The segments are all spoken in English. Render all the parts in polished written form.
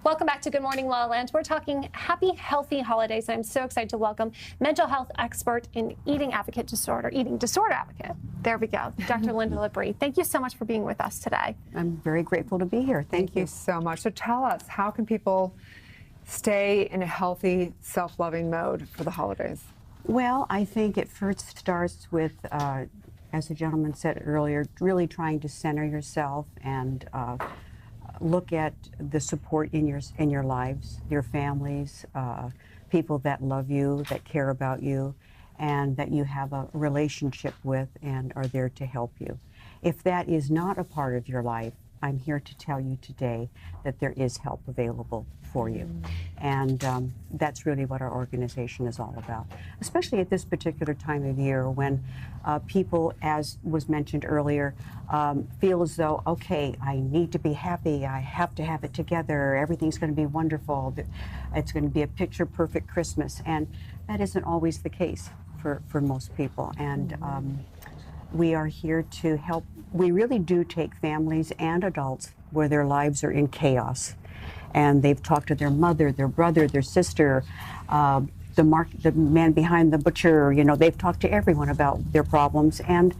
Welcome back to Good Morning La La Land. We're talking happy, healthy holidays. I'm so excited to welcome mental health expert in eating disorder advocate. There we go, Dr. Linda Brie. Thank you so much for being with us today. I'm very grateful to be here. Thank you so much. So tell us, how can people stay in a healthy, self-loving mode for the holidays? Well, I think it first starts with, as the gentleman said earlier, really trying to center yourself and look at the support in your lives, your families, people that love you, that care about you, and that you have a relationship with and are there to help you. If that is not a part of your life, I'm here to tell you today that there is help available for you. And that's really what our organization is all about, especially at this particular time of year when people, as was mentioned earlier, feel as though, okay, I need to be happy, I have to have it together, everything's going to be wonderful, it's going to be a picture-perfect Christmas, and that isn't always the case for most people. And we are here to help. We really do take families and adults where their lives are in chaos, and they've talked to their mother, their brother, their sister, the man behind the butcher. You know, they've talked to everyone about their problems, and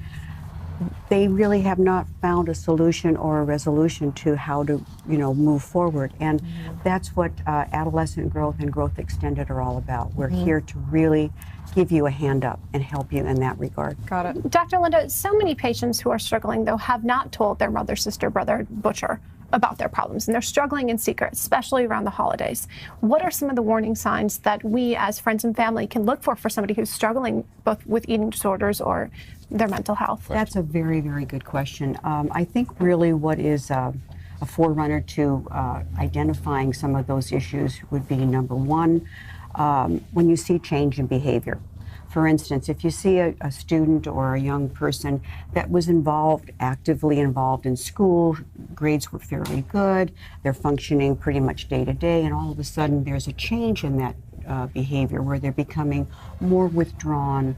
they really have not found a solution or a resolution to how to, move forward. And that's what adolescent growth and growth extended are all about. We're here to really give you a hand up and help you in that regard. Got it. Dr. Linda, so many patients who are struggling, though, have not told their mother, sister, brother, butcher about their problems, and they're struggling in secret, especially around the holidays. What are some of the warning signs that we as friends and family can look for somebody who's struggling both with eating disorders or their mental health? That's a very, very good question. I think really what is a forerunner to identifying some of those issues would be, number one, when you see change in behavior. For instance, if you see a student or a young person that was actively involved in school, grades were fairly good, they're functioning pretty much day to day, and all of a sudden there's a change in that behavior where they're becoming more withdrawn,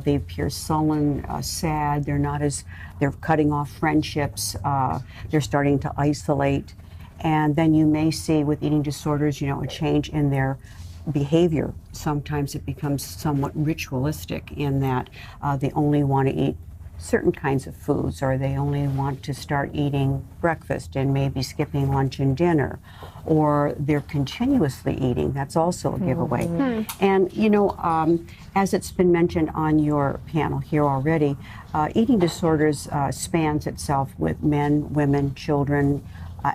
they appear sullen, sad, they're cutting off friendships, they're starting to isolate, and then you may see with eating disorders, a change in their behavior. Sometimes it becomes somewhat ritualistic in that they only want to eat certain kinds of foods, or they only want to start eating breakfast and maybe skipping lunch and dinner, or they're continuously eating. That's also a giveaway. And as it's been mentioned on your panel here already, eating disorders spans itself with men, women, children,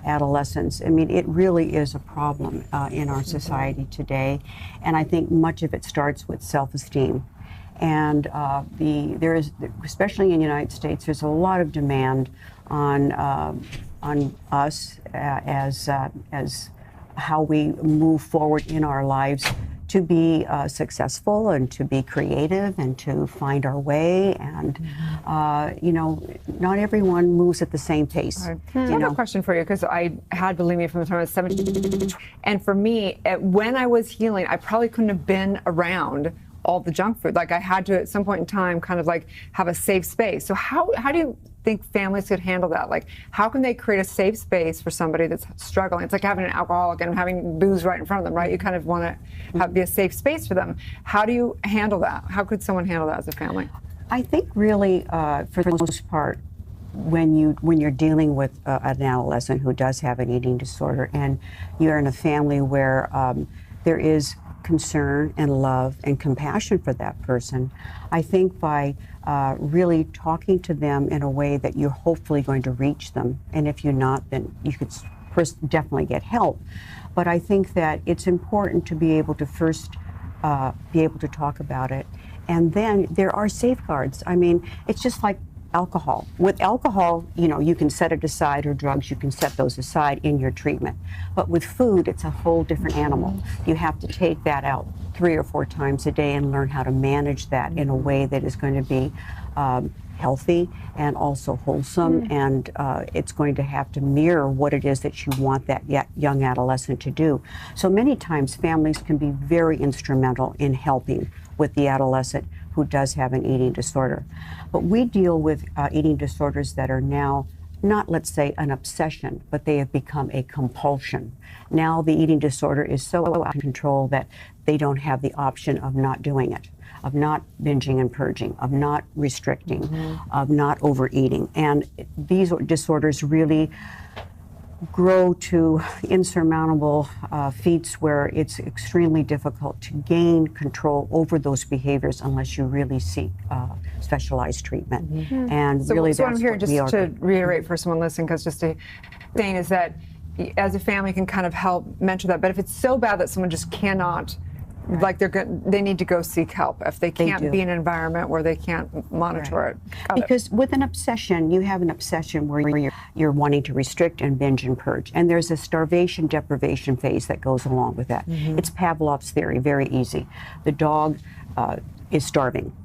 adolescents. I mean, it really is a problem in our society today, and I think much of it starts with self-esteem. And there is, especially in the United States, there's a lot of demand on us as how we move forward in our lives to be successful and to be creative and to find our way. And, not everyone moves at the same pace. Right. I have a question for you, because I had bulimia from the time I was 17. And for me, when I was healing, I probably couldn't have been around all the junk food. Like, I had to, at some point in time, kind of like have a safe space. So how do you think families could handle that? Like, how can they create a safe space for somebody that's struggling? It's like having an alcoholic and having booze right in front of them, right? You kind of want to be a safe space for them. How do you handle that? How could someone handle that as a family? I think really, for the most part, when you're dealing with an adolescent who does have an eating disorder, and you're in a family where there is concern and love and compassion for that person, I think by really talking to them in a way that you're hopefully going to reach them, and if you're not, then you could definitely get help. But I think that it's important to be able to first be able to talk about it, and then there are safeguards. I mean, it's just like alcohol. With alcohol, you can set it aside, or drugs, you can set those aside in your treatment. But with food, it's a whole different animal. You have to take that out 3 or 4 times a day and learn how to manage that in a way that is going to be healthy and also wholesome, and it's going to have to mirror what it is that you want that young adolescent to do. So many times families can be very instrumental in helping with the adolescent who does have an eating disorder. But we deal with eating disorders that are now not, let's say, an obsession, but they have become a compulsion. Now the eating disorder is so out of control that they don't have the option of not doing it, of not binging and purging, of not restricting, of not overeating. And these disorders really grow to insurmountable feats where it's extremely difficult to gain control over those behaviors unless you really seek specialized treatment. And So, really, so that's I'm here what just we are. to reiterate for someone listening, because just to saying is that as a family can kind of help mentor that. But if it's so bad that someone just cannot, like they need to go seek help if they can't be in an environment where they can't monitor it. Because with an obsession, you have an obsession where you're wanting to restrict and binge and purge. And there's a starvation deprivation phase that goes along with that. It's Pavlov's theory, very easy. The dog is starving.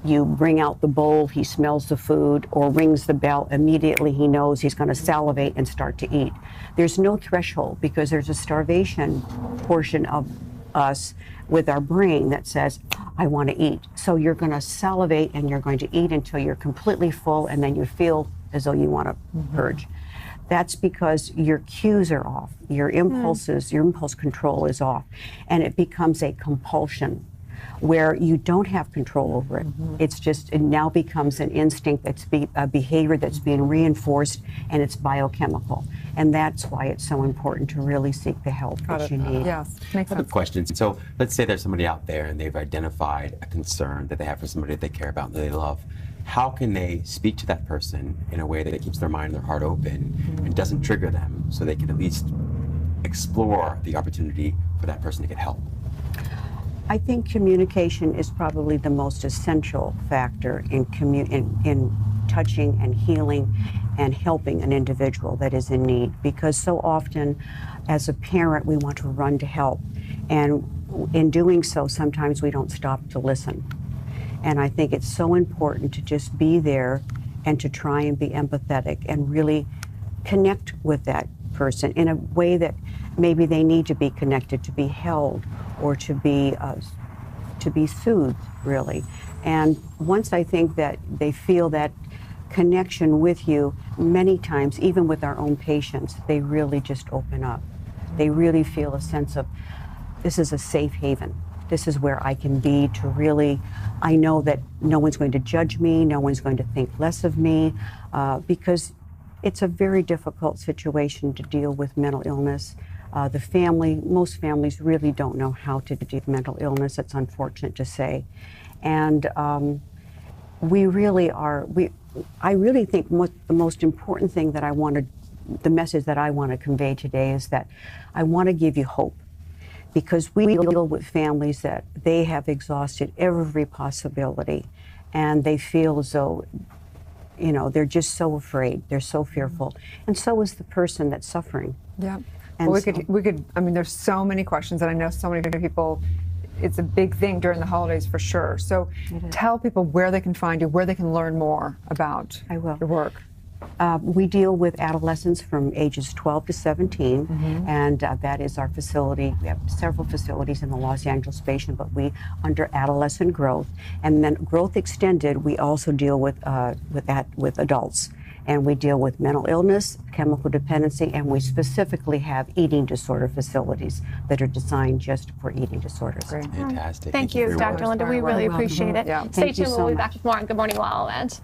You bring out the bowl, he smells the food, or rings the bell, immediately he knows he's going to salivate and start to eat. There's no threshold because there's a starvation portion of us with our brain that says, I want to eat. So you're going to salivate and you're going to eat until you're completely full, and then you feel as though you want to purge. That's because your cues are off, your impulses, your impulse control is off, and it becomes a compulsion where you don't have control over it. It's just, it now becomes an instinct, that's a behavior that's being reinforced, and it's biochemical. And that's why it's so important to really seek the help that you need. Yes, makes I have a sense. question. So let's say there's somebody out there and they've identified a concern that they have for somebody that they care about and that they love. How can they speak to that person in a way that keeps their mind and their heart open and doesn't trigger them, so they can at least explore the opportunity for that person to get help? I think communication is probably the most essential factor in touching and healing and helping an individual that is in need, because so often as a parent we want to run to help, and in doing so sometimes we don't stop to listen. And I think it's so important to just be there and to try and be empathetic and really connect with that person in a way that maybe they need to be connected, to be held, or to be soothed, really. And once I think that they feel that connection with you, many times, even with our own patients, they really just open up. They really feel a sense of, this is a safe haven. This is where I can be to really, I know that no one's going to judge me, no one's going to think less of me, because it's a very difficult situation to deal with mental illness. Most families really don't know how to deal with mental illness. It's unfortunate to say. And we really are, I really think the most important thing that the message that I want to convey today is that I want to give you hope. Because we deal with families that they have exhausted every possibility, and they feel as though, you know, they're just so afraid, they're so fearful, and so is the person that's suffering. Yeah. And Well, we could. I mean, there's so many questions, and I know so many people. It's a big thing during the holidays for sure. So, tell people where they can find you, where they can learn more about your work. We deal with adolescents from ages 12 to 17, and that is our facility. We have several facilities in the Los Angeles basin, but we under adolescent growth, and then growth extended. We also deal with adults, and we deal with mental illness, chemical dependency, and we specifically have eating disorder facilities that are designed just for eating disorders. Great. Fantastic. Thank you, for your Dr. work. Linda. We really appreciate it. Yeah. Stay Thank you tuned. so We'll be much. back with more on Good Morning La La Land.